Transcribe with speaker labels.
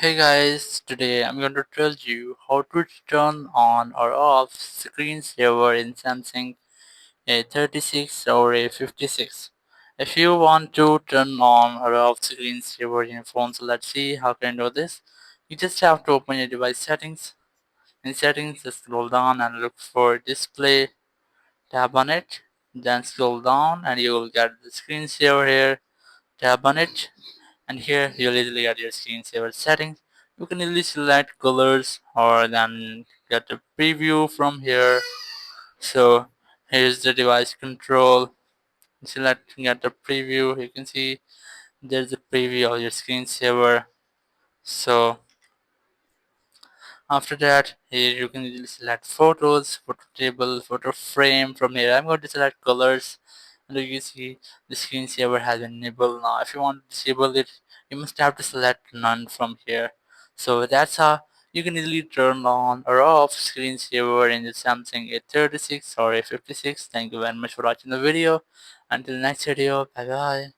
Speaker 1: Hey guys, today I'm going to tell you how to turn on or off screensaver in Samsung A36 or A56. If you want to turn on or off screensaver in your phone, so let's see how can you do this. You just have to open your device settings. In settings, just scroll down and look for display, tap on it, then scroll down and you will get the screensaver here, tap on it, and here you'll easily get your screensaver settings. You can easily select colors or then get a preview from here. So here's the device control. Select get the preview. You can see there's a preview of your screensaver. So after that, here you can easily select photos, photo table, photo frame. From here I'm going to select colors, and you can see the screensaver has been enabled. Now if you want to disable it, you must have to select none from here. So that's how you can easily turn on or off screensaver in the Samsung A36 or A56. Thank you very much for watching the video. Until next video, bye bye.